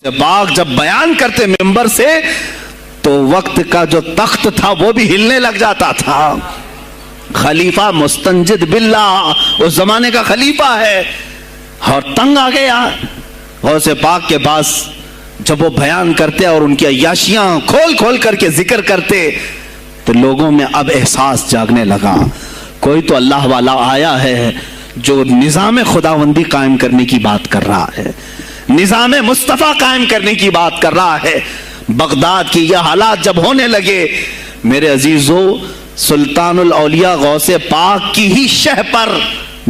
پاک جب بیان کرتے منبر سے تو وقت کا جو تخت تھا وہ بھی ہلنے لگ جاتا تھا. خلیفہ مستنجد باللہ اس زمانے کا خلیفہ ہے اور تنگ آ گیا غوث پاک کے پاس. جب وہ بیان کرتے اور ان کی عیاشیاں کھول کھول کر کے ذکر کرتے تو لوگوں میں اب احساس جاگنے لگا کوئی تو اللہ والا آیا ہے جو نظام خداوندی قائم کرنے کی بات کر رہا ہے, نظام مصطفیٰ قائم کرنے کی بات کر رہا ہے. بغداد کی یہ حالات جب ہونے لگے میرے عزیزو, سلطان الاولیاء غوث پاک کی ہی شہ پر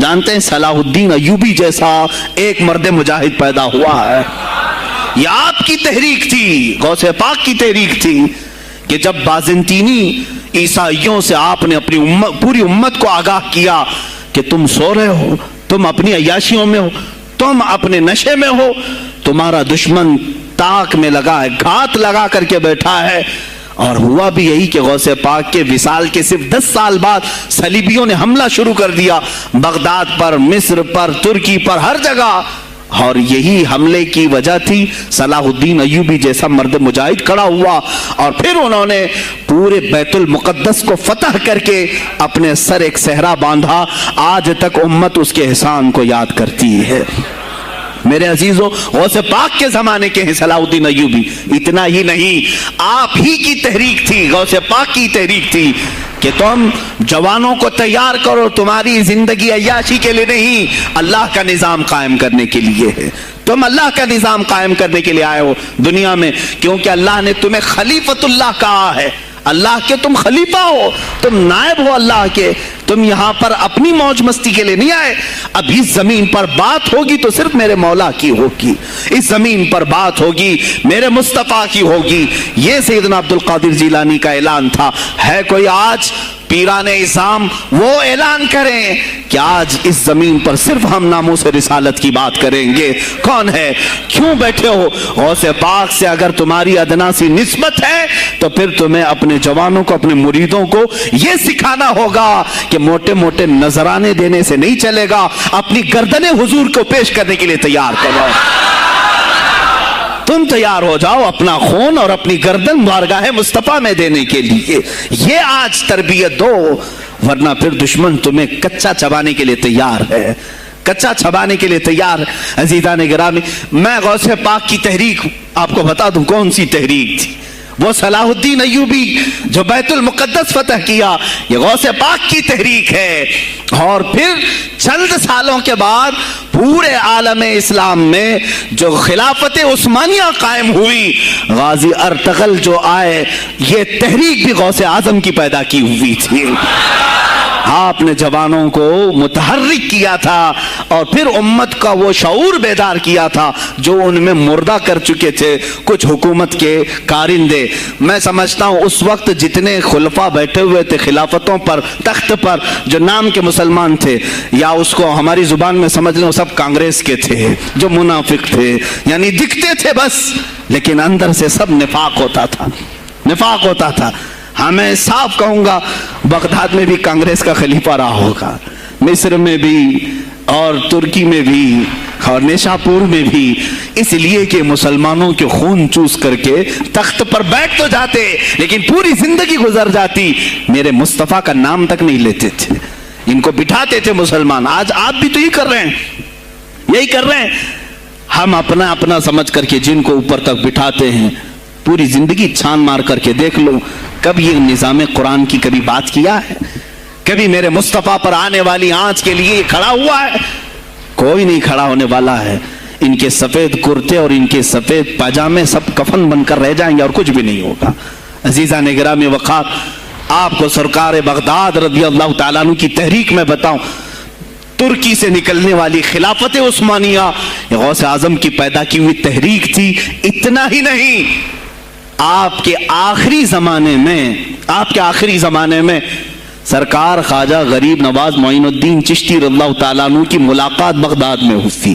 جانتے ہیں صلاح الدین ایوبی جیسا ایک مرد مجاہد پیدا ہوا ہے. یہ آپ کی تحریک تھی, غوث پاک کی تحریک تھی کہ جب بازنطینی عیسائیوں سے آپ نے اپنی پوری امت کو آگاہ کیا کہ تم سو رہے ہو, تم اپنی عیاشیوں میں ہو, تم اپنے نشے میں ہو, تمہارا دشمن تاک میں لگا ہے, گھات لگا کر کے بیٹھا ہے. اور ہوا بھی یہی کہ غوث پاک کے وصال کے صرف 10 سال بعد صلیبیوں نے حملہ شروع کر دیا بغداد پر, مصر پر, ترکی پر, ہر جگہ. اور یہی حملے کی وجہ تھی صلاح الدین ایوبی جیسا مرد مجاہد کھڑا ہوا اور پھر انہوں نے پورے بیت المقدس کو فتح کر کے اپنے سر ایک صحرا باندھا. آج تک امت اس کے احسان کو یاد کرتی ہے. میرے عزیزو, غوث پاک کے زمانے کے ہیں صلاح الدین ایوبی. اتنا ہی نہیں, آپ ہی کی تحریک تھی, غوث پاک کی تحریک تھی کہ تم جوانوں کو تیار کرو, تمہاری زندگی عیاشی کے لیے نہیں, اللہ کا نظام قائم کرنے کے لیے ہے. تم اللہ کا نظام قائم کرنے کے لیے آئے ہو دنیا میں, کیونکہ اللہ نے تمہیں خلیفۃ اللہ کہا ہے. اللہ کے تم خلیفہ ہو, تم نائب ہو اللہ کے. تم یہاں پر اپنی موج مستی کے لیے نہیں آئے. اب اس زمین پر بات ہوگی تو صرف میرے مولا کی ہوگی, اس زمین پر بات ہوگی میرے مصطفیٰ کی ہوگی. یہ سیدنا عبد القادر جیلانی کا اعلان تھا. ہے کوئی آج پیران اسلام وہ اعلان کریں کہ آج اس زمین پر صرف ہم ناموس رسالت کی بات کریں گے؟ کون ہے؟ کیوں بیٹھے ہو؟ غوث پاک سے اگر تمہاری ادنا سی نسبت ہے تو پھر تمہیں اپنے جوانوں کو, اپنے مریدوں کو یہ سکھانا ہوگا کہ موٹے موٹے نذرانے دینے سے نہیں چلے گا, اپنی گردنیں حضور کو پیش کرنے کے لیے تیار کرو. تم تیار ہو جاؤ اپنا خون اور اپنی گردن بارگاہ مصطفیٰ میں دینے کے لیے. یہ آج تربیت دو, ورنہ پھر دشمن تمہیں کچا چبانے کے لیے تیار ہے, کچا چھبانے کے لیے تیار. عزیزان گرامی, میں غوث پاک کی تحریک آپ کو بتا دوں کون سی تحریک تھی. وہ صلاح الدین ایوبی جو بیت المقدس فتح کیا, یہ غوث پاک کی تحریک ہے. اور پھر چند سالوں کے بعد پورے عالم اسلام میں جو خلافت عثمانیہ قائم ہوئی, غازی ارطغرل جو آئے, یہ تحریک بھی غوث اعظم کی پیدا کی ہوئی تھی. آپ نے جوانوں کو متحرک کیا تھا اور پھر امت کا وہ شعور بیدار کیا تھا جو ان میں مردہ کر چکے تھے کچھ حکومت کے کارندے. میں سمجھتا ہوں اس وقت جتنے خلفاء بیٹھے ہوئے تھے خلافتوں پر, تخت پر, جو نام کے مسلمان تھے, یا اس کو ہماری زبان میں سمجھ لیں, وہ سب کانگریس کے تھے جو منافق تھے, یعنی دکھتے تھے بس, لیکن اندر سے سب نفاق ہوتا تھا, نفاق ہوتا تھا. ہاں میں صاف کہوں گا, بغداد میں بھی کانگریس کا خلیفہ رہا ہوگا, مصر میں بھی اور ترکی میں بھی اور نیشاپور میں بھی, اس لیے کہ مسلمانوں کے خون چوس کر کے تخت پر بیٹھ تو جاتے لیکن پوری زندگی گزر جاتی, میرے مصطفیٰ کا نام تک نہیں لیتے تھے. ان کو بٹھاتے تھے مسلمان. آج آپ بھی تو یہی کر رہے ہیں, یہی کر رہے ہیں. ہم اپنا اپنا سمجھ کر کے جن کو اوپر تک بٹھاتے ہیں, پوری زندگی چھان مار کر کے دیکھ لو کب یہ نظام قرآن کی کبھی بات کیا ہے؟ کبھی میرے مصطفیٰ پر آنے والی آنچ کے لیے کھڑا ہوا ہے؟ کوئی نہیں کھڑا ہونے والا ہے. ان کے سفید کرتے اور ان کے سفید پاجامے سب کفن بن کر رہ جائیں گے اور کچھ بھی نہیں ہوگا. عزیزان گرامی وقار, آپ کو سرکار بغداد رضی اللہ تعالیٰ عنہ کی تحریک میں بتاؤں, ترکی سے نکلنے والی خلافت عثمانیہ غوث اعظم کی پیدا کی ہوئی تحریک تھی. اتنا ہی نہیں, آپ کے آخری زمانے میں سرکار خواجہ غریب نواز معین الدین چشتی رضی اللہ تعالیٰ عنہ کی ملاقات بغداد میں ہوئی.